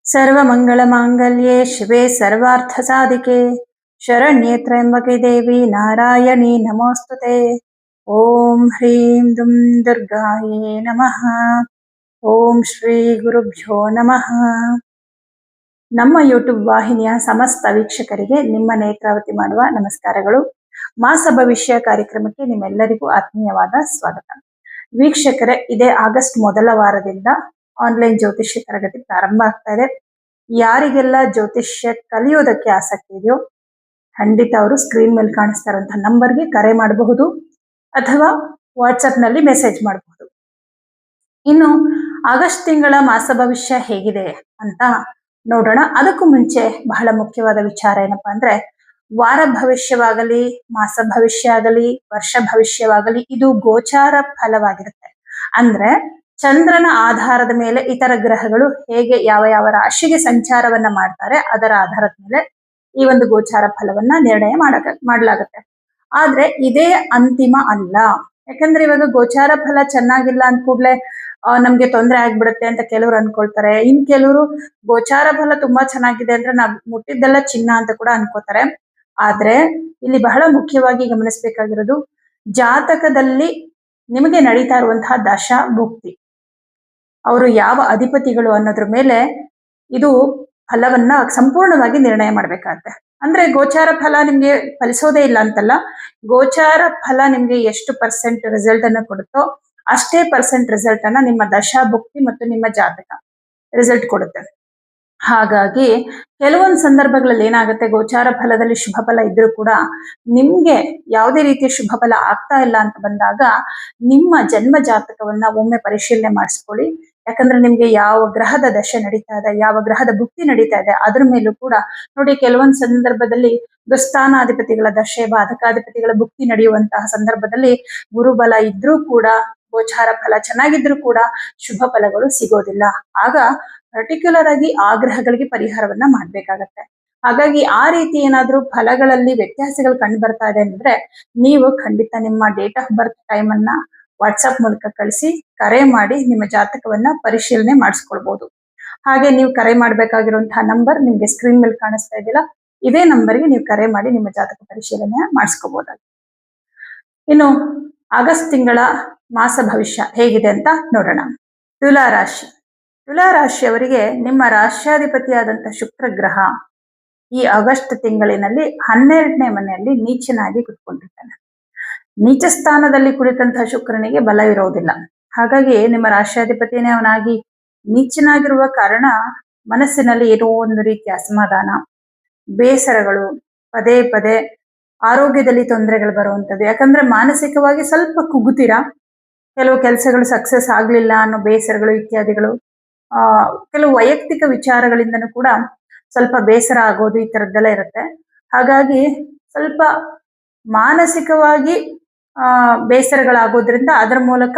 सर्वमङ्गलमाङ्गल्ये शिवे सर्वार्थसाधिके शरण्ये त्र्यम्बके देवी नारायणी नमोऽस्तुते। ॐ ह्रीं दुं दुर्गायै नमः। ಓಂ ಶ್ರೀ ಗುರುಭ್ಯೋ ನಮಃ. ನಮ್ಮ ಯೂಟ್ಯೂಬ್ ವಾಹಿನಿಯ ಸಮಸ್ತ ವೀಕ್ಷಕರಿಗೆ ನಿಮ್ಮ ನೇತ್ರಾವತಿ ಮಾಡುವ ನಮಸ್ಕಾರಗಳು. ಮಾಸ ಭವಿಷ್ಯ ಕಾರ್ಯಕ್ರಮಕ್ಕೆ ನಿಮ್ಮೆಲ್ಲರಿಗೂ ಆತ್ಮೀಯವಾದ ಸ್ವಾಗತ. ವೀಕ್ಷಕರೇ, ಇದೇ ಆಗಸ್ಟ್ ಮೊದಲ ವಾರದಿಂದ ಆನ್ಲೈನ್ ಜ್ಯೋತಿಷ್ಯ ತರಗತಿ ಪ್ರಾರಂಭ ಆಗ್ತಾ ಇದೆ. ಯಾರಿಗೆಲ್ಲ ಜ್ಯೋತಿಷ್ಯ ಕಲಿಯೋದಕ್ಕೆ ಆಸಕ್ತಿ ಇದೆಯೋ ಖಂಡಿತ ಅವರು ಸ್ಕ್ರೀನ್ ಮೇಲೆ ಕಾಣಿಸ್ತಾ ಇರುವಂತಹ ನಂಬರ್ಗೆ ಕರೆ ಮಾಡಬಹುದು ಅಥವಾ ವಾಟ್ಸಪ್ ನಲ್ಲಿ ಮೆಸೇಜ್ ಮಾಡಬಹುದು. ಇನ್ನು ಆಗಸ್ಟ್ ತಿಂಗಳ ಮಾಸ ಭವಿಷ್ಯ ಹೇಗಿದೆ ಅಂತ ನೋಡೋಣ. ಅದಕ್ಕೂ ಮುಂಚೆ ಬಹಳ ಮುಖ್ಯವಾದ ವಿಚಾರ ಏನಪ್ಪಾ ಅಂದ್ರೆ, ವಾರ ಭವಿಷ್ಯವಾಗಲಿ, ಮಾಸ ಭವಿಷ್ಯ ಆಗಲಿ, ವರ್ಷ ಭವಿಷ್ಯವಾಗಲಿ, ಇದು ಗೋಚಾರ ಫಲವಾಗಿರುತ್ತೆ. ಅಂದ್ರೆ ಚಂದ್ರನ ಆಧಾರದ ಮೇಲೆ ಇತರ ಗ್ರಹಗಳು ಹೇಗೆ ಯಾವ ಯಾವ ರಾಶಿಗೆ ಸಂಚಾರವನ್ನ ಮಾಡ್ತಾರೆ ಅದರ ಆಧಾರದ ಮೇಲೆ ಈ ಒಂದು ಗೋಚಾರ ಫಲವನ್ನ ನಿರ್ಣಯ ಮಾಡಲಾಗುತ್ತೆ. ಆದ್ರೆ ಇದೇ ಅಂತಿಮ ಅಲ್ಲ. ಯಾಕಂದ್ರೆ ಇವಾಗ ಗೋಚಾರ ಫಲ ಚೆನ್ನಾಗಿಲ್ಲ ಅಂದ ಕೂಡ್ಲೆ ನಮ್ಗೆ ತೊಂದರೆ ಆಗ್ಬಿಡುತ್ತೆ ಅಂತ ಕೆಲವರು ಅನ್ಕೊಳ್ತಾರೆ. ಇನ್ ಕೆಲವರು ಗೋಚಾರ ಫಲ ತುಂಬಾ ಚೆನ್ನಾಗಿದೆ ಅಂದ್ರೆ ನಾವ್ ಮುಟ್ಟಿದ್ದೆಲ್ಲ ಚಿನ್ನ ಅಂತ ಕೂಡ ಅನ್ಕೋತಾರೆ. ಆದ್ರೆ ಇಲ್ಲಿ ಬಹಳ ಮುಖ್ಯವಾಗಿ ಗಮನಿಸಬೇಕಾಗಿರೋದು, ಜಾತಕದಲ್ಲಿ ನಿಮಗೆ ನಡೀತಾ ಇರುವಂತಹ ದಶಾ ಭುಕ್ತಿ, ಅವರು ಯಾವ ಅಧಿಪತಿಗಳು ಅನ್ನೋದ್ರ ಮೇಲೆ ಇದು ಫಲವನ್ನ ಸಂಪೂರ್ಣವಾಗಿ ನಿರ್ಣಯ ಮಾಡ್ಬೇಕಾಗತ್ತೆ. ಅಂದ್ರೆ ಗೋಚಾರ ಫಲ ನಿಮ್ಗೆ ಫಲಿಸೋದೇ ಇಲ್ಲ ಅಂತಲ್ಲ, ಗೋಚಾರ ಫಲ ನಿಮ್ಗೆ ಎಷ್ಟು ಪರ್ಸೆಂಟ್ ರಿಸಲ್ಟ್ ಅನ್ನ ಕೊಡುತ್ತೋ ಅಷ್ಟೇ ಪರ್ಸೆಂಟ್ ರಿಸಲ್ಟ್ ಅನ್ನ ನಿಮ್ಮ ದಶಾ ಭುಕ್ತಿ ಮತ್ತು ನಿಮ್ಮ ಜಾತಕ ರಿಸಲ್ಟ್ ಕೊಡುತ್ತೆ. ಹಾಗಾಗಿ ಕೆಲವೊಂದು ಸಂದರ್ಭಗಳಲ್ಲಿ ಏನಾಗುತ್ತೆ, ಗೋಚಾರ ಫಲದಲ್ಲಿ ಶುಭ ಫಲ ಇದ್ರೂ ಕೂಡ ನಿಮ್ಗೆ ಯಾವುದೇ ರೀತಿಯ ಶುಭ ಫಲ ಆಗ್ತಾ ಇಲ್ಲ ಅಂತ ಬಂದಾಗ ನಿಮ್ಮ ಜನ್ಮ ಜಾತಕವನ್ನ ಒಮ್ಮೆ ಪರಿಶೀಲನೆ ಮಾಡಿಸ್ಕೊಳ್ಳಿ. ಯಾಕಂದ್ರೆ ನಿಮ್ಗೆ ಯಾವ ಗ್ರಹದ ದಶೆ ನಡೀತಾ ಇದೆ, ಯಾವ ಗ್ರಹದ ಭುಕ್ತಿ ನಡೀತಾ ಇದೆ ಅದ್ರ ಮೇಲೂ ಕೂಡ ನೋಡಿ. ಕೆಲವೊಂದು ಸಂದರ್ಭದಲ್ಲಿ ದುಸ್ಥಾನಾಧಿಪತಿಗಳ ದಶೆ, ಬಾಧಕಾಧಿಪತಿಗಳ ಭುಕ್ತಿ ನಡೆಯುವಂತಹ ಸಂದರ್ಭದಲ್ಲಿ ಗುರುಬಲ ಇದ್ರೂ ಕೂಡ, ಗೋಚಾರ ಫಲ ಚೆನ್ನಾಗಿದ್ರು ಕೂಡ ಶುಭ ಫಲಗಳು ಸಿಗೋದಿಲ್ಲ. ಆಗ ಪರ್ಟಿಕ್ಯುಲರ್ ಆಗಿ ಆ ಗ್ರಹಗಳಿಗೆ ಪರಿಹಾರವನ್ನ ಮಾಡ್ಬೇಕಾಗತ್ತೆ. ಹಾಗಾಗಿ ಆ ರೀತಿ ಏನಾದ್ರೂ ಫಲಗಳಲ್ಲಿ ವ್ಯತ್ಯಾಸಗಳು ಕಂಡು ಬರ್ತಾ ಇದೆ ಅಂದ್ರೆ ನೀವು ಖಂಡಿತ ನಿಮ್ಮ ಡೇಟ್ ಆಫ್ ಬರ್ತ್ ಟೈಮ್ ಅನ್ನ ವಾಟ್ಸಪ್ ಮೂಲಕ ಕಳಿಸಿ ಕರೆ ಮಾಡಿ ನಿಮ್ಮ ಜಾತಕವನ್ನ ಪರಿಶೀಲನೆ ಮಾಡಿಸ್ಕೊಳ್ಬಹುದು. ಹಾಗೆ ನೀವು ಕರೆ ಮಾಡ್ಬೇಕಾಗಿರುವಂತಹ ನಂಬರ್ ನಿಮ್ಗೆ ಸ್ಕ್ರೀನ್ ಮೇಲೆ ಕಾಣಿಸ್ತಾ ಇದೆಯಲ್ಲ, ಇದೇ ನಂಬರ್ಗೆ ನೀವು ಕರೆ ಮಾಡಿ ನಿಮ್ಮ ಜಾತಕ ಪರಿಶೀಲನೆ ಮಾಡಿಸ್ಕೋಬಹುದಾಗಿದೆ. ಇನ್ನು ಆಗಸ್ಟ್ ತಿಂಗಳ ಮಾಸ ಭವಿಷ್ಯ ಹೇಗಿದೆ ಅಂತ ನೋಡೋಣ. ತುಲಾ ರಾಶಿ. ತುಲಾ ರಾಶಿಯವರಿಗೆ ನಿಮ್ಮ ರಾಶ್ಯಾಧಿಪತಿಯಾದಂತಹ ಶುಕ್ರ ಗ್ರಹ ಈ ಆಗಸ್ಟ್ ತಿಂಗಳಿನಲ್ಲಿ 12ನೇ ಮನೆಯಲ್ಲಿ ನೀಚನಾಗಿ ಕುತ್ಕೊಂಡಿರ್ತಾನೆ. ನೀಚ ಸ್ಥಾನದಲ್ಲಿ ಕುಳಿತಂತಹ ಶುಕ್ರನಿಗೆ ಬಲ ಇರೋದಿಲ್ಲ. ಹಾಗಾಗಿ ನಿಮ್ಮ ರಾಶ್ಯಾಧಿಪತಿನೇ ಅವನಾಗಿ ನೀಚನಾಗಿರುವ ಕಾರಣ ಮನಸ್ಸಿನಲ್ಲಿ ಏನೋ ಒಂದು ರೀತಿಯ ಅಸಮಾಧಾನ, ಬೇಸರಗಳು, ಪದೇ ಪದೇ ಆರೋಗ್ಯದಲ್ಲಿ ತೊಂದರೆಗಳು ಬರುವಂಥದ್ದು. ಯಾಕಂದ್ರೆ ಮಾನಸಿಕವಾಗಿ ಸ್ವಲ್ಪ ಕುಗ್ಗುತ್ತೀರಾ, ಕೆಲವು ಕೆಲಸಗಳು ಸಕ್ಸಸ್ ಆಗ್ಲಿಲ್ಲ ಅನ್ನೋ ಬೇಸರಗಳು ಇತ್ಯಾದಿಗಳು, ಕೆಲವು ವೈಯಕ್ತಿಕ ವಿಚಾರಗಳಿಂದನೂ ಕೂಡ ಸ್ವಲ್ಪ ಬೇಸರ ಆಗೋದು, ಈ ತರದ್ದೆಲ್ಲ ಇರುತ್ತೆ. ಹಾಗಾಗಿ ಸ್ವಲ್ಪ ಮಾನಸಿಕವಾಗಿ ಬೇಸರಗಳಾಗೋದ್ರಿಂದ ಅದರ ಮೂಲಕ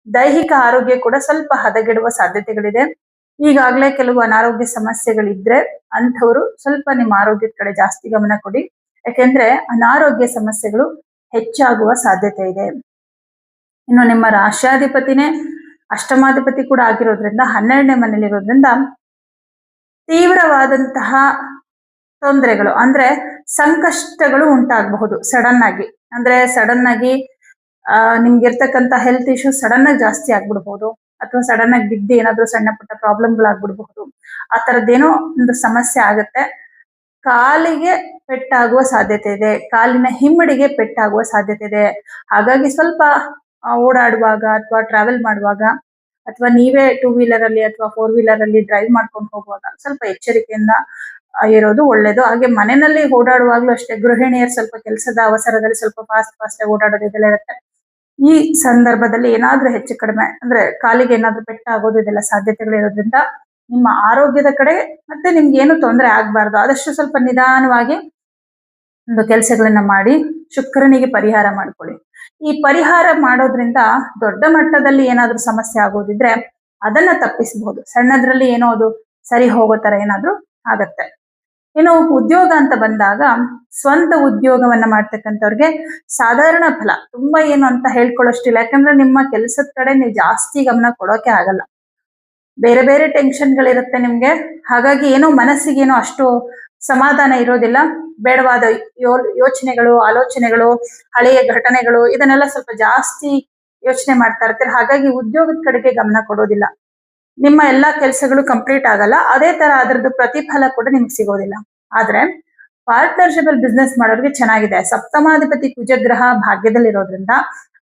ದೈಹಿಕ ಆರೋಗ್ಯ ಕೂಡ ಸ್ವಲ್ಪ ಹದಗೆಡುವ ಸಾಧ್ಯತೆಗಳಿದೆ. ಈಗಾಗಲೇ ಕೆಲವು ಅನಾರೋಗ್ಯ ಸಮಸ್ಯೆಗಳಿದ್ರೆ ಅಂಥವ್ರು ಸ್ವಲ್ಪ ನಿಮ್ಮ ಆರೋಗ್ಯದ ಕಡೆ ಜಾಸ್ತಿ ಗಮನ ಕೊಡಿ. ಯಾಕೆಂದ್ರೆ ಅನಾರೋಗ್ಯ ಸಮಸ್ಯೆಗಳು ಹೆಚ್ಚಾಗುವ ಸಾಧ್ಯತೆ ಇದೆ. ಇನ್ನು ನಿಮ್ಮ ರಾಶ್ಯಾಧಿಪತಿನೇ ಅಷ್ಟಮಾಧಿಪತಿ ಕೂಡ ಆಗಿರೋದ್ರಿಂದ 12ನೇ ಮನೇಲಿರೋದ್ರಿಂದ ತೀವ್ರವಾದಂತಹ ತೊಂದರೆಗಳು ಅಂದ್ರೆ ಸಂಕಷ್ಟಗಳು ಉಂಟಾಗಬಹುದು ಸಡನ್ ಆಗಿ. ಅಂದ್ರೆ ಸಡನ್ ಆಗಿ ನಿಮ್ಗೆ ಇರ್ತಕ್ಕಂಥ ಹೆಲ್ತ್ ಇಶ್ಯೂ ಸಡನ್ ಆಗಿ ಜಾಸ್ತಿ ಆಗ್ಬಿಡ್ಬಹುದು, ಅಥವಾ ಸಡನ್ ಆಗಿ ಬಿದ್ದು ಏನಾದ್ರೂ ಸಣ್ಣ ಪುಟ್ಟ ಪ್ರಾಬ್ಲಮ್ಗಳಾಗ್ಬಿಡ್ಬಹುದು. ಆ ತರದ್ದೇನೋ ಒಂದು ಸಮಸ್ಯೆ ಆಗುತ್ತೆ. ಕಾಲಿಗೆ ಪೆಟ್ಟಾಗುವ ಸಾಧ್ಯತೆ ಇದೆ, ಕಾಲಿನ ಹಿಮ್ಮಡಿಗೆ ಪೆಟ್ಟಾಗುವ ಸಾಧ್ಯತೆ ಇದೆ. ಹಾಗಾಗಿ ಸ್ವಲ್ಪ ಓಡಾಡುವಾಗ ಅಥವಾ ಟ್ರಾವೆಲ್ ಮಾಡುವಾಗ ಅಥವಾ ನೀವೇ 2 ವೀಲರ್ ಅಲ್ಲಿ ಅಥವಾ 4 ವೀಲರ್ ಅಲ್ಲಿ ಡ್ರೈವ್ ಮಾಡ್ಕೊಂಡು ಹೋಗುವಾಗ ಸ್ವಲ್ಪ ಎಚ್ಚರಿಕೆಯಿಂದ ಇರೋದು ಒಳ್ಳೇದು. ಹಾಗೆ ಮನೆಯಲ್ಲಿ ಓಡಾಡುವಾಗ್ಲೂ ಅಷ್ಟೇ, ಗೃಹಿಣಿಯರು ಸ್ವಲ್ಪ ಕೆಲಸದ ಅವಸರದಲ್ಲಿ ಸ್ವಲ್ಪ ಫಾಸ್ಟ್ ಆಗಿ ಓಡಾಡೋದು ಇದೆಲ್ಲ ಇರುತ್ತೆ. ಈ ಸಂದರ್ಭದಲ್ಲಿ ಏನಾದ್ರೂ ಹೆಚ್ಚು ಕಡಿಮೆ ಅಂದ್ರೆ ಕಾಲಿಗೆ ಏನಾದ್ರೂ ಪೆಟ್ಟಾಗೋದು ಇದೆಲ್ಲ ಸಾಧ್ಯತೆಗಳು ಇರೋದ್ರಿಂದ ನಿಮ್ಮ ಆರೋಗ್ಯದ ಕಡೆ ಮತ್ತೆ ನಿಮ್ಗೆ ಏನು ತೊಂದರೆ ಆಗ್ಬಾರ್ದು. ಆದಷ್ಟು ಸ್ವಲ್ಪ ನಿಧಾನವಾಗಿ ಒಂದು ಕೆಲಸಗಳನ್ನ ಮಾಡಿ ಶುಕ್ರನಿಗೆ ಪರಿಹಾರ ಮಾಡ್ಕೊಳ್ಳಿ. ಈ ಪರಿಹಾರ ಮಾಡೋದ್ರಿಂದ ದೊಡ್ಡ ಮಟ್ಟದಲ್ಲಿ ಏನಾದ್ರೂ ಸಮಸ್ಯೆ ಆಗೋದಿದ್ರೆ ಅದನ್ನ ತಪ್ಪಿಸಬಹುದು. ಸಣ್ಣದ್ರಲ್ಲಿ ಏನೋ ಅದು ಸರಿ ಹೋಗೋ ತರ ಏನಾದ್ರೂ ಆಗತ್ತೆ. ಇನ್ನು ಉದ್ಯೋಗ ಅಂತ ಬಂದಾಗ ಸ್ವಂತ ಉದ್ಯೋಗವನ್ನ ಮಾಡ್ತಕ್ಕಂಥವ್ರಿಗೆ ಸಾಧಾರಣ ಫಲ, ತುಂಬಾ ಏನು ಅಂತ ಹೇಳ್ಕೊಳ್ಳೋಷ್ಟಿಲ್ಲ. ಯಾಕಂದ್ರೆ ನಿಮ್ಮ ಕೆಲಸದ ಕಡೆ ನೀವು ಜಾಸ್ತಿ ಗಮನ ಕೊಡೋಕೆ ಆಗಲ್ಲ. ಬೇರೆ ಬೇರೆ ಟೆನ್ಷನ್ಗಳಿರುತ್ತೆ ನಿಮ್ಗೆ. ಹಾಗಾಗಿ ಏನೋ ಮನಸ್ಸಿಗೇನೋ ಅಷ್ಟು ಸಮಾಧಾನ ಇರೋದಿಲ್ಲ. ಬೇಡವಾದ ಯೋಚನೆಗಳು, ಆಲೋಚನೆಗಳು, ಹಳೆಯ ಘಟನೆಗಳು ಇದನ್ನೆಲ್ಲ ಸ್ವಲ್ಪ ಜಾಸ್ತಿ ಯೋಚನೆ ಮಾಡ್ತಾ ಇರ್ತೀರ. ಹಾಗಾಗಿ ಉದ್ಯೋಗದ ಕಡೆಗೆ ಗಮನ ಕೊಡೋದಿಲ್ಲ. ನಿಮ್ಮ ಎಲ್ಲಾ ಕೆಲಸಗಳು ಕಂಪ್ಲೀಟ್ ಆಗಲ್ಲ. ಅದೇ ತರ ಅದರದ್ದು ಪ್ರತಿಫಲ ಕೂಡ ನಿಮ್ಗೆ ಸಿಗೋದಿಲ್ಲ. ಆದ್ರೆ ಪಾರ್ಟ್ನರ್ಶಿಪ್ ಅಲ್ಲಿ ಬಿಸ್ನೆಸ್ ಮಾಡೋರಿಗೆ ಚೆನ್ನಾಗಿದೆ. ಸಪ್ತಮಾಧಿಪತಿ ಕುಜಗ್ರಹ ಭಾಗ್ಯದಲ್ಲಿರೋದ್ರಿಂದ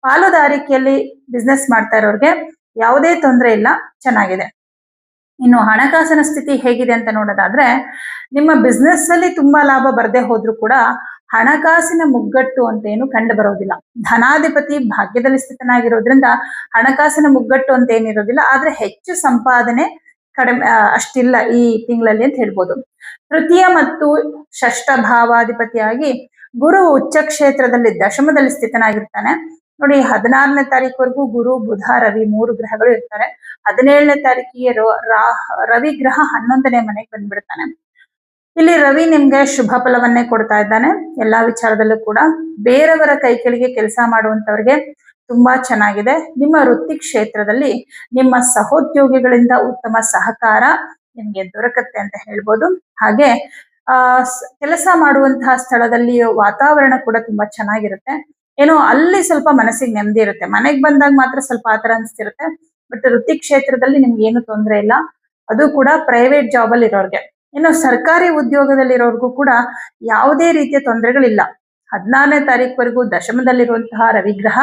ಪಾಲುದಾರಿಕೆಯಲ್ಲಿ ಬಿಸ್ನೆಸ್ ಮಾಡ್ತಾ ಇರೋರಿಗೆ ಯಾವುದೇ ತೊಂದರೆ ಇಲ್ಲ, ಚೆನ್ನಾಗಿದೆ. ಇನ್ನು ಹಣಕಾಸಿನ ಸ್ಥಿತಿ ಹೇಗಿದೆ ಅಂತ ನೋಡೋದಾದ್ರೆ, ನಿಮ್ಮ ಬಿಸ್ನೆಸ್ ಅಲ್ಲಿ ತುಂಬಾ ಲಾಭ ಬರದೇ ಹೋದ್ರೂ ಕೂಡ ಹಣಕಾಸಿನ ಮುಗ್ಗಟ್ಟು ಅಂತ ಏನು ಕಂಡು ಬರೋದಿಲ್ಲ. ಧನಾಧಿಪತಿ ಭಾಗ್ಯದಲ್ಲಿ ಸ್ಥಿತನಾಗಿರೋದ್ರಿಂದ ಹಣಕಾಸಿನ ಮುಗ್ಗಟ್ಟು ಅಂತ ಏನಿರೋದಿಲ್ಲ. ಆದ್ರೆ ಹೆಚ್ಚು ಸಂಪಾದನೆ ಕಡಿಮೆ ಅಷ್ಟಿಲ್ಲ ಈ ತಿಂಗಳಲ್ಲಿ ಅಂತ ಹೇಳ್ಬೋದು. ತೃತೀಯ ಮತ್ತು ಷಷ್ಠ ಭಾವಾಧಿಪತಿಯಾಗಿ ಗುರು ಉಚ್ಚ ಕ್ಷೇತ್ರದಲ್ಲಿ ದಶಮದಲ್ಲಿ ಸ್ಥಿತನಾಗಿರ್ತಾನೆ. ನೋಡಿ, 16ನೇ ತಾರೀಕುವರೆಗೂ ಗುರು, ಬುಧ, ರವಿ 3 ಗ್ರಹಗಳು ಇರ್ತಾರೆ. 17ನೇ ತಾರೀಕಿಗೆ ರವಿ ಗ್ರಹ 11ನೇ ಮನೆಗೆ ಬಂದ್ಬಿಡ್ತಾನೆ. ಇಲ್ಲಿ ರವಿ ನಿಮ್ಗೆ ಶುಭ ಫಲವನ್ನೇ ಕೊಡ್ತಾ ಇದ್ದಾನೆ ಎಲ್ಲಾ ವಿಚಾರದಲ್ಲೂ ಕೂಡ. ಬೇರೆಯವರ ಕೈ ಕೆಳಗೆ ಕೆಲಸ ಮಾಡುವಂತವ್ರಿಗೆ ತುಂಬಾ ಚೆನ್ನಾಗಿದೆ. ನಿಮ್ಮ ವೃತ್ತಿ ಕ್ಷೇತ್ರದಲ್ಲಿ ನಿಮ್ಮ ಸಹೋದ್ಯೋಗಿಗಳಿಂದ ಉತ್ತಮ ಸಹಕಾರ ನಿಮ್ಗೆ ದೊರಕತ್ತೆ ಅಂತ ಹೇಳ್ಬೋದು. ಹಾಗೆ ಕೆಲಸ ಮಾಡುವಂತಹ ಸ್ಥಳದಲ್ಲಿ ವಾತಾವರಣ ಕೂಡ ತುಂಬಾ ಚೆನ್ನಾಗಿರುತ್ತೆ. ಏನೋ ಅಲ್ಲಿ ಸ್ವಲ್ಪ ಮನಸ್ಸಿಗೆ ನೆಮ್ಮದಿ ಇರುತ್ತೆ. ಮನೆಗೆ ಬಂದಾಗ ಮಾತ್ರ ಸ್ವಲ್ಪ ಆತರ ಅನ್ಸ್ತಿರುತ್ತೆ. ಬಟ್ ವೃತ್ತಿ ಕ್ಷೇತ್ರದಲ್ಲಿ ನಿಮ್ಗೆ ಏನು ತೊಂದರೆ ಇಲ್ಲ. ಅದು ಕೂಡ ಪ್ರೈವೇಟ್ ಜಾಬ್ ಅಲ್ಲಿ ಇರೋರ್ಗೆ. ಇನ್ನು ಸರ್ಕಾರಿ ಉದ್ಯೋಗದಲ್ಲಿರೋರ್ಗೂ ಕೂಡ ಯಾವುದೇ ರೀತಿಯ ತೊಂದರೆಗಳಿಲ್ಲ. 16ನೇ ತಾರೀಕುವರೆಗೂ ದಶಮದಲ್ಲಿರುವಂತಹ ರವಿಗ್ರಹ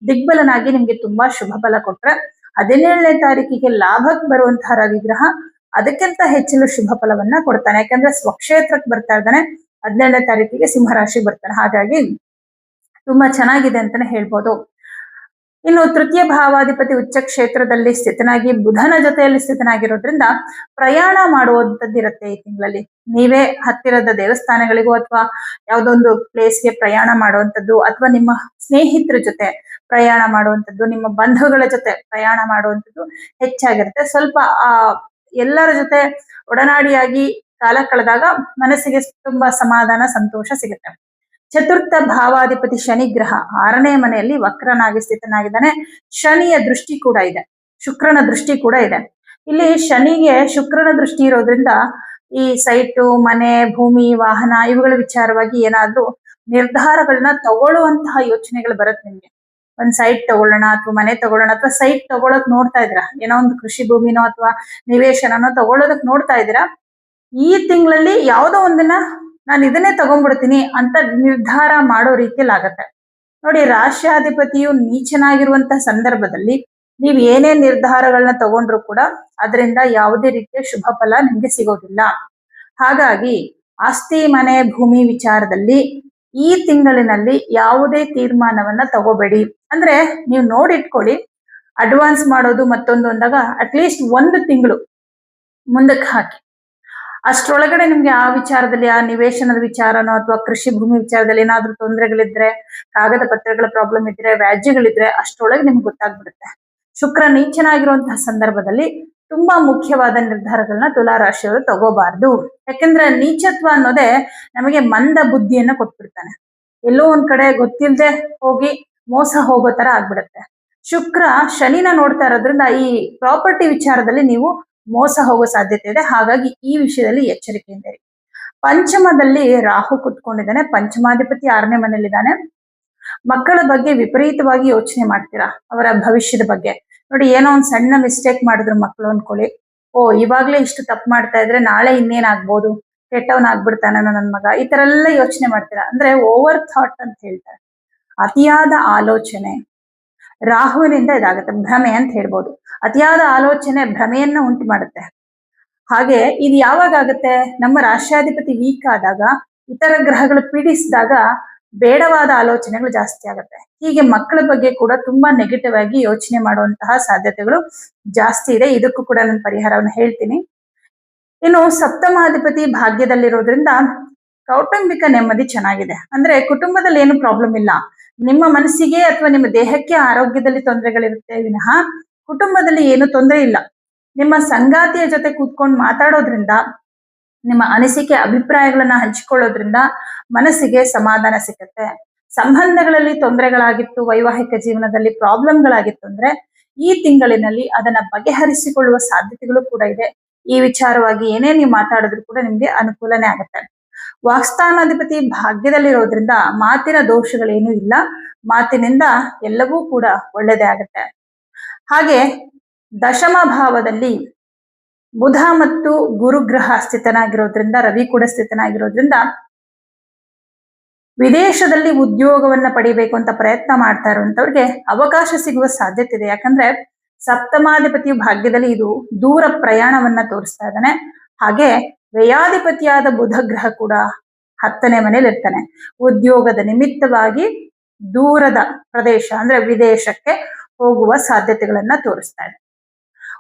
ದಿಗ್ಬಲನಾಗಿ ನಿಮ್ಗೆ ತುಂಬಾ ಶುಭ ಫಲ ಕೊಟ್ರೆ, 17ನೇ ತಾರೀಕಿಗೆ ಲಾಭಕ್ಕೆ ಬರುವಂತಹ ರವಿಗ್ರಹ ಅದಕ್ಕಿಂತ ಹೆಚ್ಚಿನ ಶುಭ ಫಲವನ್ನ ಕೊಡ್ತಾನೆ. ಯಾಕಂದ್ರೆ ಸ್ವಕ್ಷೇತ್ರಕ್ಕೆ ಬರ್ತಾ ಇದ್ದಾನೆ. 17ನೇ ತಾರೀಕಿಗೆ ಸಿಂಹರಾಶಿಗೆ ಬರ್ತಾನೆ. ಹಾಗಾಗಿ ತುಂಬಾ ಚೆನ್ನಾಗಿದೆ ಅಂತಾನೆ ಹೇಳ್ಬೋದು. ಇನ್ನು ತೃತೀಯ ಭಾವಾಧಿಪತಿ ಉಚ್ಚ ಕ್ಷೇತ್ರದಲ್ಲಿ ಸ್ಥಿತನಾಗಿ ಬುಧನ ಜೊತೆಯಲ್ಲಿ ಸ್ಥಿತನಾಗಿರೋದ್ರಿಂದ ಪ್ರಯಾಣ ಮಾಡುವಂತದ್ದಿರುತ್ತೆ ಈ ತಿಂಗಳಲ್ಲಿ. ನೀವೇ ಹತ್ತಿರದ ದೇವಸ್ಥಾನಗಳಿಗೂ ಅಥವಾ ಯಾವುದೊಂದು ಪ್ಲೇಸ್ಗೆ ಪ್ರಯಾಣ ಮಾಡುವಂಥದ್ದು, ಅಥವಾ ನಿಮ್ಮ ಸ್ನೇಹಿತರ ಜೊತೆ ಪ್ರಯಾಣ ಮಾಡುವಂಥದ್ದು, ನಿಮ್ಮ ಬಂಧುಗಳ ಜೊತೆ ಪ್ರಯಾಣ ಮಾಡುವಂಥದ್ದು ಹೆಚ್ಚಾಗಿರುತ್ತೆ. ಸ್ವಲ್ಪ ಎಲ್ಲರ ಜೊತೆ ಒಡನಾಡಿಯಾಗಿ ಕಾಲ ಕಳೆದಾಗ ಮನಸ್ಸಿಗೆ ತುಂಬಾ ಸಮಾಧಾನ, ಸಂತೋಷ ಸಿಗುತ್ತೆ. ಚತುರ್ಥ ಭಾವಾಧಿಪತಿ ಶನಿ ಗ್ರಹ 6ನೇ ಮನೆಯಲ್ಲಿ ವಕ್ರನಾಗಿ ಸ್ಥಿತನಾಗಿದ್ದಾನೆ. ಶನಿಯ ದೃಷ್ಟಿ ಕೂಡ ಇದೆ, ಶುಕ್ರನ ದೃಷ್ಟಿ ಕೂಡ ಇದೆ. ಇಲ್ಲಿ ಶನಿಗೆ ಶುಕ್ರನ ದೃಷ್ಟಿ ಇರೋದ್ರಿಂದ ಈ ಸೈಟು, ಮನೆ, ಭೂಮಿ, ವಾಹನ ಇವುಗಳ ವಿಚಾರವಾಗಿ ಏನಾದ್ರೂ ನಿರ್ಧಾರಗಳನ್ನ ತಗೊಳ್ಳುವಂತಹ ಯೋಚನೆಗಳು ಬರುತ್ತೆ ನಿಮ್ಗೆ. ಒಂದ್ ಸೈಟ್ ತಗೊಳ್ಳೋಣ ಅಥವಾ ಮನೆ ತಗೊಳ್ಳೋಣ, ಅಥವಾ ಸೈಟ್ ತಗೊಳಕ್ ನೋಡ್ತಾ ಇದ್ದೀರಾ, ಏನೋ ಒಂದು ಕೃಷಿ ಭೂಮಿನೋ ಅಥವಾ ನಿವೇಶನನೋ ತಗೊಳ್ಳೋದಕ್ ನೋಡ್ತಾ ಇದ್ದೀರಾ. ಈ ತಿಂಗಳಲ್ಲಿ ಯಾವುದೋ ಒಂದನ್ನ ನಾನು ಇದನ್ನೇ ತಗೊಂಡ್ಬಿಡ್ತೀನಿ ಅಂತ ನಿರ್ಧಾರ ಮಾಡೋ ರೀತಿಯಲ್ಲಿ ಆಗತ್ತೆ. ನೋಡಿ, ರಾಶ್ಯಾಧಿಪತಿಯು ನೀಚನಾಗಿರುವಂತಹ ಸಂದರ್ಭದಲ್ಲಿ ನೀವು ಏನೇ ನಿರ್ಧಾರಗಳನ್ನ ತಗೊಂಡ್ರು ಕೂಡ ಅದರಿಂದ ಯಾವುದೇ ರೀತಿಯ ಶುಭ ಫಲ ನಿಮ್ಗೆ ಸಿಗೋದಿಲ್ಲ. ಹಾಗಾಗಿ ಆಸ್ತಿ, ಮನೆ, ಭೂಮಿ ವಿಚಾರದಲ್ಲಿ ಈ ತಿಂಗಳಿನಲ್ಲಿ ಯಾವುದೇ ತೀರ್ಮಾನವನ್ನ ತಗೋಬೇಡಿ. ಅಂದ್ರೆ ನೀವು ನೋಡಿಟ್ಕೊಳ್ಳಿ, ಅಡ್ವಾನ್ಸ್ ಮಾಡೋದು ಮತ್ತೊಂದು ಅಂದಾಗ ಅಟ್ಲೀಸ್ಟ್ 1 ತಿಂಗಳು ಮುಂದಕ್ಕೆ ಹಾಕಿ. ಅಷ್ಟರೊಳಗಡೆ ನಿಮ್ಗೆ ಆ ವಿಚಾರದಲ್ಲಿ, ಆ ನಿವೇಶನದ ವಿಚಾರನೋ ಅಥವಾ ಕೃಷಿ ಭೂಮಿ ವಿಚಾರದಲ್ಲಿ ಏನಾದ್ರೂ ತೊಂದರೆಗಳಿದ್ರೆ, ಕಾಗದ ಪತ್ರಗಳ ಪ್ರಾಬ್ಲಮ್ ಇದ್ರೆ, ವ್ಯಾಜ್ಯಗಳಿದ್ರೆ ಅಷ್ಟರೊಳಗೆ ನಿಮ್ಗೆ ಗೊತ್ತಾಗ್ಬಿಡುತ್ತೆ. ಶುಕ್ರ ನೀಚನಾಗಿರುವಂತಹ ಸಂದರ್ಭದಲ್ಲಿ ತುಂಬಾ ಮುಖ್ಯವಾದ ನಿರ್ಧಾರಗಳನ್ನ ತುಲಾ ರಾಶಿಯವರು ತಗೋಬಾರ್ದು. ಯಾಕಂದ್ರೆ ನೀಚತ್ವ ಅನ್ನೋದೇ ನಮಗೆ ಮಂದ ಬುದ್ಧಿಯನ್ನ ಕೊಟ್ಬಿಡ್ತಾನೆ. ಎಲ್ಲೋ ಒಂದ್ ಕಡೆ ಗೊತ್ತಿಲ್ಲದೆ ಹೋಗಿ ಮೋಸ ಹೋಗೋ ತರ ಆಗ್ಬಿಡುತ್ತೆ. ಶುಕ್ರ ಶನಿನ ನೋಡ್ತಾ ಇರೋದ್ರಿಂದ ಈ ಪ್ರಾಪರ್ಟಿ ವಿಚಾರದಲ್ಲಿ ನೀವು ಮೋಸ ಹೋಗೋ ಸಾಧ್ಯತೆ ಇದೆ. ಹಾಗಾಗಿ ಈ ವಿಷಯದಲ್ಲಿ ಎಚ್ಚರಿಕೆಯಿಂದ ಇರಿ. ಪಂಚಮದಲ್ಲಿ ರಾಹು ಕುತ್ಕೊಂಡಿದ್ದಾನೆ. ಪಂಚಮಾಧಿಪತಿ 6ನೇ ಮನೆಯಲ್ಲಿದ್ದಾನೆ. ಮಕ್ಕಳ ಬಗ್ಗೆ ವಿಪರೀತವಾಗಿ ಯೋಚನೆ ಮಾಡ್ತೀರಾ, ಅವರ ಭವಿಷ್ಯದ ಬಗ್ಗೆ. ನೋಡಿ, ಏನೋ ಒಂದ್ ಸಣ್ಣ ಮಿಸ್ಟೇಕ್ ಮಾಡಿದ್ರು ಮಕ್ಕಳು ಅನ್ಕೊಳ್ಳಿ, ಇವಾಗ್ಲೇ ಇಷ್ಟು ತಪ್ಪು ಮಾಡ್ತಾ ಇದ್ರೆ ನಾಳೆ ಇನ್ನೇನಾಗ್ಬೋದು, ಕೆಟ್ಟವನಾಗ್ಬಿಡ್ತಾನ ನನ್ನ ಮಗ, ಈ ತರ ಎಲ್ಲ ಯೋಚನೆ ಮಾಡ್ತೀರಾ. ಅಂದ್ರೆ ಓವರ್ ಥಾಟ್ ಅಂತ ಹೇಳ್ತಾರೆ. ಅತಿಯಾದ ಆಲೋಚನೆ ರಾಹುವಿನಿಂದ ಇದಾಗುತ್ತೆ, ಭ್ರಮೆ ಅಂತ ಹೇಳ್ಬೋದು. ಅತಿಯಾದ ಆಲೋಚನೆ ಭ್ರಮೆಯನ್ನ ಉಂಟು ಮಾಡುತ್ತೆ. ಹಾಗೆ ಇದು ಯಾವಾಗ ಆಗುತ್ತೆ, ನಮ್ಮ ರಾಷ್ಟ್ರಾಧಿಪತಿ ವೀಕ್ ಆದಾಗ, ಇತರ ಗ್ರಹಗಳು ಪೀಡಿಸಿದಾಗ ಬೇಡವಾದ ಆಲೋಚನೆಗಳು ಜಾಸ್ತಿ ಆಗುತ್ತೆ. ಹೀಗೆ ಮಕ್ಕಳ ಬಗ್ಗೆ ಕೂಡ ತುಂಬಾ ನೆಗೆಟಿವ್ ಆಗಿ ಯೋಚನೆ ಮಾಡುವಂತಹ ಸಾಧ್ಯತೆಗಳು ಜಾಸ್ತಿ ಇದೆ. ಇದಕ್ಕೂ ಕೂಡ ನಾನು ಪರಿಹಾರವನ್ನು ಹೇಳ್ತೀನಿ. ಇನ್ನು ಸಪ್ತಮಾಧಿಪತಿ ಭಾಗ್ಯದಲ್ಲಿರೋದ್ರಿಂದ ಕೌಟುಂಬಿಕ ನೆಮ್ಮದಿ ಚೆನ್ನಾಗಿದೆ. ಅಂದ್ರೆ ಕುಟುಂಬದಲ್ಲಿ ಏನು ಪ್ರಾಬ್ಲಮ್ ಇಲ್ಲ. ನಿಮ್ಮ ಮನಸ್ಸಿಗೆ ಅಥವಾ ನಿಮ್ಮ ದೇಹಕ್ಕೆ ಆರೋಗ್ಯದಲ್ಲಿ ತೊಂದರೆಗಳಿರುತ್ತೆ ವಿನಃ ಕುಟುಂಬದಲ್ಲಿ ಏನು ತೊಂದರೆ ಇಲ್ಲ. ನಿಮ್ಮ ಸಂಗಾತಿಯ ಜೊತೆ ಕೂತ್ಕೊಂಡು ಮಾತಾಡೋದ್ರಿಂದ, ನಿಮ್ಮ ಅನಿಸಿಕೆ ಅಭಿಪ್ರಾಯಗಳನ್ನ ಹಂಚಿಕೊಳ್ಳೋದ್ರಿಂದ ಮನಸ್ಸಿಗೆ ಸಮಾಧಾನ ಸಿಗುತ್ತೆ. ಸಂಬಂಧಗಳಲ್ಲಿ ತೊಂದರೆಗಳಾಗಿತ್ತು, ವೈವಾಹಿಕ ಜೀವನದಲ್ಲಿ ಪ್ರಾಬ್ಲಮ್ಗಳಾಗಿತ್ತು ಅಂದ್ರೆ ಈ ತಿಂಗಳಿನಲ್ಲಿ ಅದನ್ನ ಬಗೆಹರಿಸಿಕೊಳ್ಳುವ ಸಾಧ್ಯತೆಗಳು ಕೂಡ ಇದೆ. ಈ ವಿಚಾರವಾಗಿ ಏನೇ ನೀವು ಮಾತಾಡಿದ್ರು ಕೂಡ ನಿಮ್ಗೆ ಅನುಕೂಲನೇ ಆಗುತ್ತೆ. ವಾಕ್ಸ್ಥಾನಾಧಿಪತಿ ಭಾಗ್ಯದಲ್ಲಿರೋದ್ರಿಂದ ಮಾತಿನ ದೋಷಗಳೇನೂ ಇಲ್ಲ. ಮಾತಿನಿಂದ ಎಲ್ಲವೂ ಕೂಡ ಒಳ್ಳೆಯದೇ ಆಗುತ್ತೆ. ಹಾಗೆ ದಶಮ ಭಾವದಲ್ಲಿ ಬುಧ ಮತ್ತು ಗುರುಗ್ರಹ ಸ್ಥಿತನಾಗಿರೋದ್ರಿಂದ, ರವಿ ಕೂಡ ಸ್ಥಿತನಾಗಿರೋದ್ರಿಂದ ವಿದೇಶದಲ್ಲಿ ಉದ್ಯೋಗವನ್ನ ಪಡಿಬೇಕು ಅಂತ ಪ್ರಯತ್ನ ಮಾಡ್ತಾ ಇರುವಂತವ್ರಿಗೆ ಅವಕಾಶ ಸಿಗುವ ಸಾಧ್ಯತೆ ಇದೆ. ಯಾಕಂದ್ರೆ ಸಪ್ತಮಾಧಿಪತಿಯು ಭಾಗ್ಯದಲ್ಲಿ ಇದು ದೂರ ಪ್ರಯಾಣವನ್ನ ತೋರಿಸ್ತಾ ಇದ್ದಾನೆ. ಹಾಗೆ ವ್ಯಯಾಧಿಪತಿಯಾದ ಬುಧ ಗ್ರಹ ಕೂಡ 10ನೇ ಮನೇಲಿ ಇರ್ತಾನೆ. ಉದ್ಯೋಗದ ನಿಮಿತ್ತವಾಗಿ ದೂರದ ಪ್ರದೇಶ ಅಂದ್ರೆ ವಿದೇಶಕ್ಕೆ ಹೋಗುವ ಸಾಧ್ಯತೆಗಳನ್ನ ತೋರಿಸ್ತಾ ಇದೆ.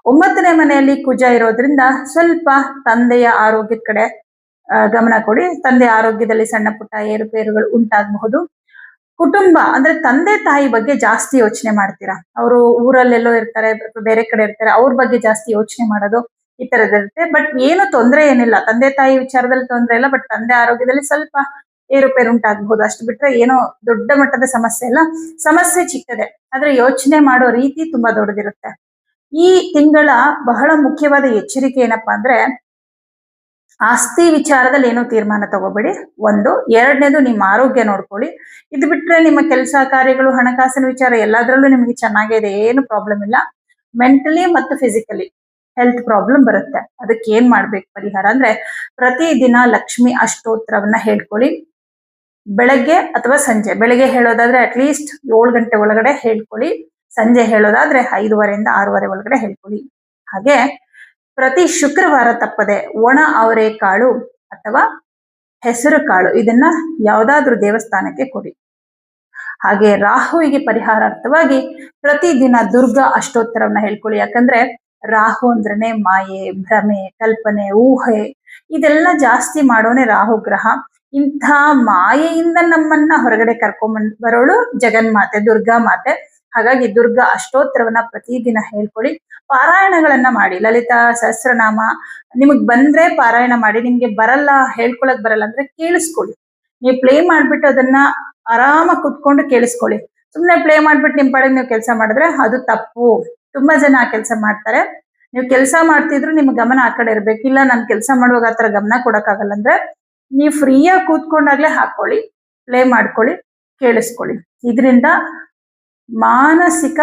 9ನೇ ಮನೆಯಲ್ಲಿ ಕುಜ ಇರೋದ್ರಿಂದ ಸ್ವಲ್ಪ ತಂದೆಯ ಆರೋಗ್ಯದ ಕಡೆ ಗಮನ ಕೊಡಿ. ತಂದೆ ಆರೋಗ್ಯದಲ್ಲಿ ಸಣ್ಣ ಪುಟ್ಟ ಏರುಪೇರುಗಳು ಉಂಟಾಗಬಹುದು. ಕುಟುಂಬ ಅಂದ್ರೆ ತಂದೆ ತಾಯಿ ಬಗ್ಗೆ ಜಾಸ್ತಿ ಯೋಚನೆ ಮಾಡ್ತೀರಾ. ಅವರು ಊರಲ್ಲೆಲ್ಲೋ ಇರ್ತಾರೆ, ಬೇರೆ ಕಡೆ ಇರ್ತಾರೆ, ಅವ್ರ ಬಗ್ಗೆ ಜಾಸ್ತಿ ಯೋಚನೆ ಮಾಡೋದು ಈ ತರದಿರುತ್ತೆ. ಬಟ್ ಏನು ತೊಂದರೆ ಏನಿಲ್ಲ, ತಂದೆ ತಾಯಿ ವಿಚಾರದಲ್ಲಿ ತೊಂದರೆ ಇಲ್ಲ. ಬಟ್ ತಂದೆ ಆರೋಗ್ಯದಲ್ಲಿ ಸ್ವಲ್ಪ ಏರುಪೇರು ಉಂಟಾಗಬಹುದು. ಅಷ್ಟು ಬಿಟ್ರೆ ಏನೋ ದೊಡ್ಡ ಮಟ್ಟದ ಸಮಸ್ಯೆ ಇಲ್ಲ. ಸಮಸ್ಯೆ ಚಿಕ್ಕದೆ, ಆದ್ರೆ ಯೋಚನೆ ಮಾಡೋ ರೀತಿ ತುಂಬಾ ದೊಡ್ಡದಿರುತ್ತೆ. ಈ ತಿಂಗಳ ಬಹಳ ಮುಖ್ಯವಾದ ಎಚ್ಚರಿಕೆ ಏನಪ್ಪಾ ಅಂದ್ರೆ, ಆಸ್ತಿ ವಿಚಾರದಲ್ಲಿ ಏನೋ ತೀರ್ಮಾನ ತಗೋಬೇಡಿ. ಒಂದು. ಎರಡನೇದು, ನಿಮ್ಮ ಆರೋಗ್ಯ ನೋಡ್ಕೊಳ್ಳಿ. ಇದು ಬಿಟ್ರೆ ನಿಮ್ಮ ಕೆಲಸ ಕಾರ್ಯಗಳು, ಹಣಕಾಸಿನ ವಿಚಾರ ಎಲ್ಲದರಲ್ಲೂ ನಿಮ್ಗೆ ಚೆನ್ನಾಗಿದೆ, ಏನು ಪ್ರಾಬ್ಲಮ್ ಇಲ್ಲ. ಮೆಂಟಲಿ ಮತ್ತು ಫಿಸಿಕಲಿ ಹೆಲ್ತ್ ಪ್ರಾಬ್ಲಮ್ ಬರುತ್ತೆ. ಅದಕ್ಕೆ ಏನ್ ಮಾಡ್ಬೇಕು ಪರಿಹಾರ ಅಂದ್ರೆ, ಪ್ರತಿದಿನ ಲಕ್ಷ್ಮಿ ಅಷ್ಟೋತ್ತರವನ್ನ ಹೇಳ್ಕೊಳ್ಳಿ. ಬೆಳಗ್ಗೆ ಅಥವಾ ಸಂಜೆ. ಬೆಳಗ್ಗೆ ಹೇಳೋದಾದ್ರೆ ಅಟ್ಲೀಸ್ಟ್ 7 ಗಂಟೆ ಒಳಗಡೆ ಹೇಳ್ಕೊಳ್ಳಿ. ಸಂಜೆ ಹೇಳೋದಾದ್ರೆ 5:30 ಇಂದ 6:30 ಒಳಗಡೆ ಹೇಳ್ಕೊಳ್ಳಿ. ಹಾಗೆ ಪ್ರತಿ ಶುಕ್ರವಾರ ತಪ್ಪದೆ ಒಣ ಅವರೆಕಾಳು ಅಥವಾ ಹೆಸರು ಕಾಳು ಇದನ್ನ ಯಾವುದಾದ್ರೂ ದೇವಸ್ಥಾನಕ್ಕೆ ಕೊಡಿ. ಹಾಗೆ ರಾಹುವಿಗೆ ಪರಿಹಾರಾರ್ಥವಾಗಿ ಪ್ರತಿದಿನ ದುರ್ಗಾ ಅಷ್ಟೋತ್ತರವನ್ನ ಹೇಳ್ಕೊಳ್ಳಿ. ಯಾಕಂದ್ರೆ ರಾಹು ಅಂದ್ರನೆ ಮಾಯೆ, ಭ್ರಮೆ, ಕಲ್ಪನೆ, ಊಹೆ ಇದೆಲ್ಲ ಜಾಸ್ತಿ ಮಾಡೋನೆ ರಾಹು ಗ್ರಹ. ಇಂಥ ಮಾಯೆಯಿಂದ ನಮ್ಮನ್ನ ಹೊರಗಡೆ ಕರ್ಕೊಂಡ್ ಬರೋಳು ಜಗನ್ಮಾತೆ, ದುರ್ಗಾ ಮಾತೆ. ಹಾಗಾಗಿ ದುರ್ಗಾ ಅಷ್ಟೋತ್ತರವನ್ನ ಪ್ರತಿದಿನ ಹೇಳ್ಕೊಳ್ಳಿ. ಪಾರಾಯಣಗಳನ್ನ ಮಾಡಿ. ಲಲಿತಾ ಸಹಸ್ರನಾಮ ನಿಮಗ್ ಬಂದ್ರೆ ಪಾರಾಯಣ ಮಾಡಿ. ನಿಮ್ಗೆ ಬರಲ್ಲ, ಹೇಳ್ಕೊಳಕ್ ಬರಲ್ಲ ಅಂದ್ರೆ ಕೇಳಿಸ್ಕೊಳ್ಳಿ. ನೀವು ಪ್ಲೇ ಮಾಡ್ಬಿಟ್ಟು ಅದನ್ನ ಆರಾಮ ಕುತ್ಕೊಂಡು ಕೇಳಿಸ್ಕೊಳ್ಳಿ. ಸುಮ್ನೆ ಪ್ಲೇ ಮಾಡ್ಬಿಟ್ಟು ನಿಮ್ ಪಾಡಿಗೆ ನೀವು ಕೆಲಸ ಮಾಡಿದ್ರೆ ಅದು ತಪ್ಪು. ತುಂಬಾ ಜನ ಆ ಕೆಲಸ ಮಾಡ್ತಾರೆ. ನೀವು ಕೆಲಸ ಮಾಡ್ತಿದ್ರು ನಿಮ್ ಗಮನ ಆ ಕಡೆ ಇರ್ಬೇಕು. ಇಲ್ಲ ನಾನು ಕೆಲಸ ಮಾಡುವಾಗ ಆತರ ಗಮನ ಕೊಡಕ್ಕಾಗಲ್ಲ ಅಂದ್ರೆ ನೀವು ಫ್ರೀಯಾಗಿ ಕೂತ್ಕೊಂಡಾಗ್ಲೇ ಹಾಕೊಳ್ಳಿ, ಪ್ಲೇ ಮಾಡ್ಕೊಳ್ಳಿ, ಕೇಳಿಸ್ಕೊಳ್ಳಿ. ಇದರಿಂದ ಮಾನಸಿಕ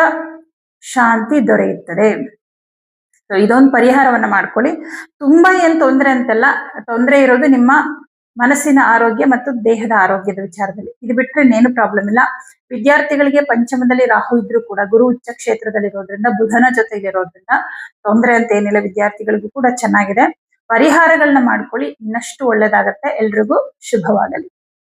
ಶಾಂತಿ ದೊರೆಯುತ್ತದೆ. ಇದೊಂದು ಪರಿಹಾರವನ್ನ ಮಾಡ್ಕೊಳ್ಳಿ. ತುಂಬಾ ಏನ್ ತೊಂದರೆ ಅಂತೆಲ್ಲ, ತೊಂದರೆ ಇರೋದು ನಿಮ್ಮ ಮನಸ್ಸಿನ ಆರೋಗ್ಯ ಮತ್ತು ದೇಹದ ಆರೋಗ್ಯದ ವಿಚಾರದಲ್ಲಿ. ಇದು ಬಿಟ್ರೆ ಇನ್ನೇನು ಪ್ರಾಬ್ಲಮ್ ಇಲ್ಲ. ವಿದ್ಯಾರ್ಥಿಗಳಿಗೆ ಪಂಚಮದಲ್ಲಿ ರಾಹು ಇದ್ರೂ ಕೂಡ ಗುರು ಉಚ್ಚ ಕ್ಷೇತ್ರದಲ್ಲಿ ಇರೋದ್ರಿಂದ, ಬುಧನ ಜೊತೆಗಿರೋದ್ರಿಂದ ತೊಂದರೆ ಅಂತ ಏನಿಲ್ಲ. ವಿದ್ಯಾರ್ಥಿಗಳಿಗೂ ಕೂಡ ಚೆನ್ನಾಗಿದೆ. ಪರಿಹಾರಗಳನ್ನ ಮಾಡ್ಕೊಳ್ಳಿ, ಇನ್ನಷ್ಟು ಒಳ್ಳೇದಾಗತ್ತೆ. ಎಲ್ರಿಗೂ ಶುಭವಾಗಲಿ.